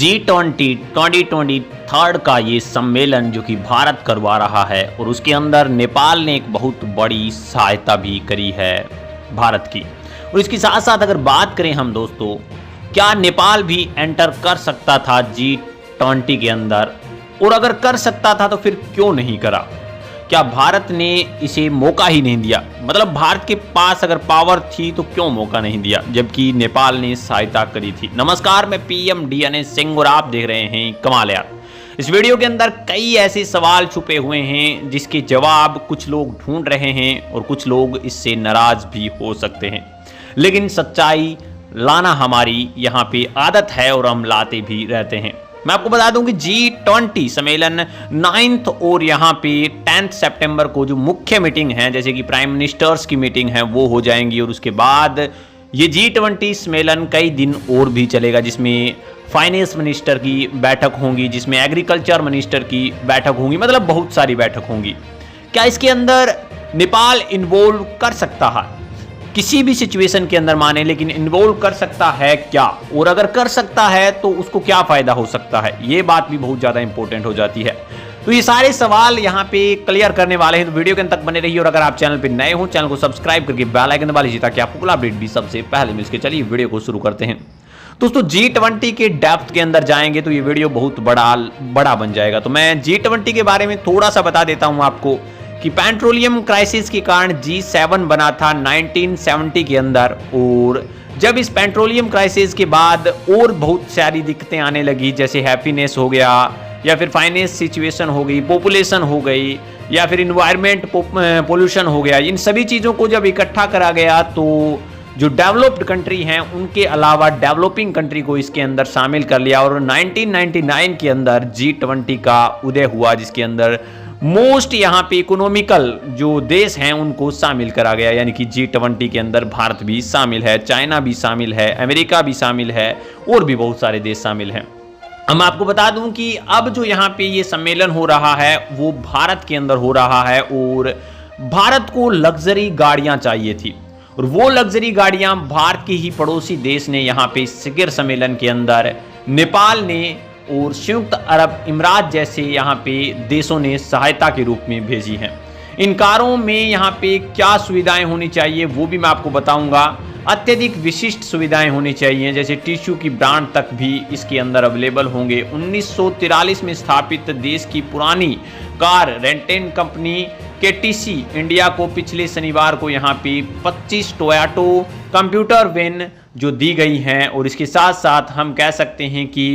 G20 2023 का ये सम्मेलन जो कि भारत करवा रहा है और उसके अंदर नेपाल ने एक बहुत बड़ी सहायता भी करी है भारत की। और इसके साथ साथ अगर बात करें हम दोस्तों, क्या नेपाल भी एंटर कर सकता था G20 के अंदर, और अगर कर सकता था तो फिर क्यों नहीं करा? क्या भारत ने इसे मौका ही नहीं दिया? मतलब भारत के पास अगर पावर थी तो क्यों मौका नहीं दिया, जबकि नेपाल ने सहायता करी थी। नमस्कार, मैं पीएम डीएनए सिंह और आप देख रहे हैं कमाल यार। इस वीडियो के अंदर कई ऐसे सवाल छुपे हुए हैं जिसके जवाब कुछ लोग ढूंढ रहे हैं और कुछ लोग इससे नाराज भी हो सकते हैं, लेकिन सच्चाई लाना हमारी यहाँ पे आदत है और हम लाते भी रहते हैं। मैं आपको बता दूं कि G20 सम्मेलन 9th और यहाँ पे 10th सितंबर को जो मुख्य मीटिंग है, जैसे कि प्राइम मिनिस्टर्स की मीटिंग है, वो हो जाएंगी। और उसके बाद ये G20 सम्मेलन कई दिन और भी चलेगा, जिसमें फाइनेंस मिनिस्टर की बैठक होंगी, जिसमें एग्रीकल्चर मिनिस्टर की बैठक होंगी, मतलब बहुत सारी बैठक होंगी। क्या इसके अंदर नेपाल इन्वॉल्व कर सकता है? किसी भी सिचुएशन के अंदर माने, लेकिन इन्वॉल्व कर सकता है क्या? और अगर कर सकता है तो उसको क्या फायदा हो सकता है? ये बात भी बहुत ज्यादा इंपॉर्टेंट हो जाती है। तो ये सारे सवाल यहाँ पे क्लियर करने वाले हैं, तो वीडियो के अंत तक बने रहिए। और अगर आप चैनल पे नए हो, चैनल को सब्सक्राइब करके बेल आइकन दबा लीजिए ताकि आपको अपडेट भी सबसे पहले मिल सके। चलिए वीडियो को शुरू करते हैं। दोस्तों G20 के डेप्थ के अंदर जाएंगे तो ये वीडियो बहुत बड़ा बन जाएगा। तो मैं G20 के बारे में थोड़ा सा बता देता हूँ आपको कि पेट्रोलियम क्राइसिस के कारण G7 बना था 1970 के अंदर, और जब इस पेट्रोलियम क्राइसिस के बाद और बहुत सारी दिक्कतें आने लगी, जैसे हैप्पीनेस हो गया, या फिर फाइनेंस सिचुएशन हो गई, पॉपुलेशन हो गई, या फिर इन्वायरमेंट पोल्यूशन हो गया, इन सभी चीज़ों को जब इकट्ठा करा गया तो जो डेवलप्ड कंट्री हैं उनके अलावा डेवलपिंग कंट्री को इसके अंदर शामिल कर लिया। और 1999 के अंदर G20 का उदय हुआ, जिसके अंदर मोस्ट यहाँ पे इकोनॉमिकल जो देश हैं उनको शामिल करा गया, यानी कि G20 के अंदर भारत भी शामिल है, चाइना भी शामिल है, अमेरिका भी शामिल है, और भी बहुत सारे देश शामिल हैं। हम आपको बता दूं कि अब जो यहाँ पे ये सम्मेलन हो रहा है वो भारत के अंदर हो रहा है, और भारत को लग्जरी गाड़ियां चाहिए थी, और वो लग्जरी गाड़ियां भारत के ही पड़ोसी देश ने यहाँ पे शिखर सम्मेलन के अंदर नेपाल ने और संयुक्त अरब इमरात जैसे यहाँ पे देशों ने सहायता के रूप में भेजी हैं। इन कारों में यहाँ पे क्या सुविधाएं होनी चाहिए वो भी मैं आपको बताऊंगा। अत्यधिक विशिष्ट सुविधाएं होनी चाहिए, जैसे टिश्यू की ब्रांड तक भी इसके अंदर अवेलेबल होंगे। 1943 में स्थापित देश की पुरानी कार रेंटेन कंपनी केटीसी इंडिया को पिछले शनिवार को यहाँ पे 25 टोयोटो कंप्यूटर वैन जो दी गई हैं। और इसके साथ साथ हम कह सकते हैं कि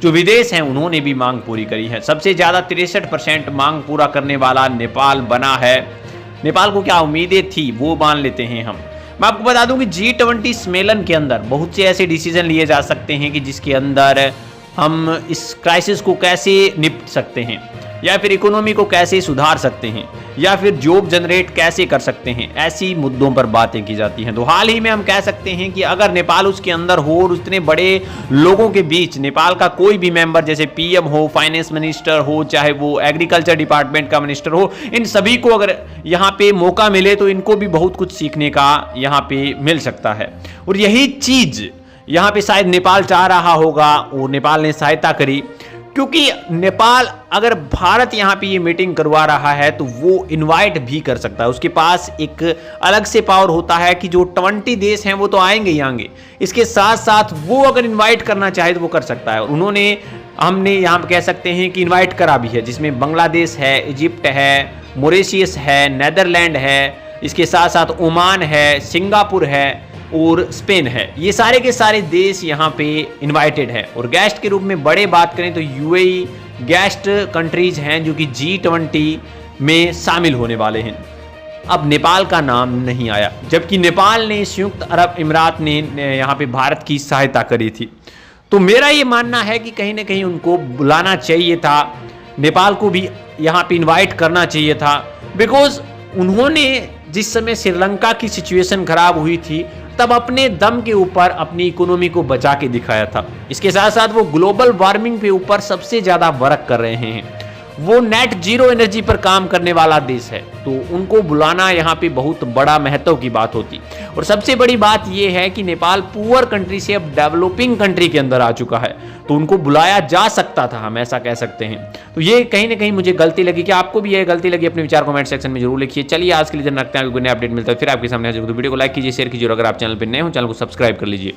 जो विदेश हैं उन्होंने भी मांग पूरी करी है। सबसे ज़्यादा 63% मांग पूरा करने वाला नेपाल बना है। नेपाल को क्या उम्मीदें थी वो मान लेते हैं हम। मैं आपको बता दूं कि G20 सम्मेलन के अंदर बहुत से ऐसे डिसीजन लिए जा सकते हैं कि जिसके अंदर हम इस क्राइसिस को कैसे निपट सकते हैं, या फिर इकोनॉमी को कैसे सुधार सकते हैं, या फिर जॉब जनरेट कैसे कर सकते हैं। ऐसी मुद्दों पर बातें की जाती हैं। तो हाल ही में हम कह सकते हैं कि अगर नेपाल उसके अंदर हो और उतने बड़े लोगों के बीच नेपाल का कोई भी मेंबर, जैसे पीएम हो, फाइनेंस मिनिस्टर हो, चाहे वो एग्रीकल्चर डिपार्टमेंट का मिनिस्टर हो, इन सभी को अगर यहाँ पे मौका मिले तो इनको भी बहुत कुछ सीखने का यहाँ पे मिल सकता है। और यही चीज यहाँ पे शायद नेपाल चाह रहा होगा और नेपाल ने सहायता करी, क्योंकि नेपाल अगर भारत यहाँ पे ये मीटिंग करवा रहा है तो वो इनवाइट भी कर सकता है। उसके पास एक अलग से पावर होता है कि जो 20 देश हैं वो तो आएंगे ही आएंगे, इसके साथ साथ वो अगर इनवाइट करना चाहे तो वो कर सकता है। और उन्होंने, हमने यहाँ पे कह सकते हैं कि इनवाइट करा भी है, जिसमें बांग्लादेश है, इजिप्ट है, मॉरिशस है, नेदरलैंड है, इसके साथ साथ ओमान है, सिंगापुर है और स्पेन है। ये सारे के सारे देश यहाँ पे इनवाइटेड है। और गेस्ट के रूप में बड़े बात करें तो यूएई गेस्ट कंट्रीज हैं जो कि G20 में शामिल होने वाले हैं। अब नेपाल का नाम नहीं आया, जबकि नेपाल ने संयुक्त अरब इमरात ने यहाँ पे भारत की सहायता करी थी। तो मेरा ये मानना है कि कहीं ना कहीं उनको बुलाना चाहिए था, नेपाल को भी यहाँ पे इन्वाइट करना चाहिए था, बिकॉज उन्होंने जिस समय श्रीलंका की सिचुएशन खराब हुई थी तब अपने दम के ऊपर अपनी इकोनॉमी को बचा के दिखाया था। इसके साथ साथ वो ग्लोबल वार्मिंग पे ऊपर सबसे ज़्यादा वर्क कर रहे हैं। वो नेट जीरो एनर्जी पर काम करने वाला देश है, तो उनको बुलाना यहाँ पे बहुत बड़ा महत्व की बात होती। और सबसे बड़ी बात ये है कि नेपाल पुअर कंट्री से अब डेवलपिंग कंट्री के अंदर आ चुका है, तो उनको बुलाया जा सकता था, हम ऐसा कह सकते हैं। तो ये कहीं ना कहीं मुझे गलती लगी। कि आपको भी ये गलती लगी? अपने विचार कमेंट सेक्शन में जरूर लिखिए। चलिए आज के लिए रखते हैं, नया अपडेट मिलता है फिर आपके सामने। वीडियो को लाइक कीजिए, शेयर कीजिए, और अगर आप चैनल पर नए हो चैनल को सब्सक्राइब कर लीजिए।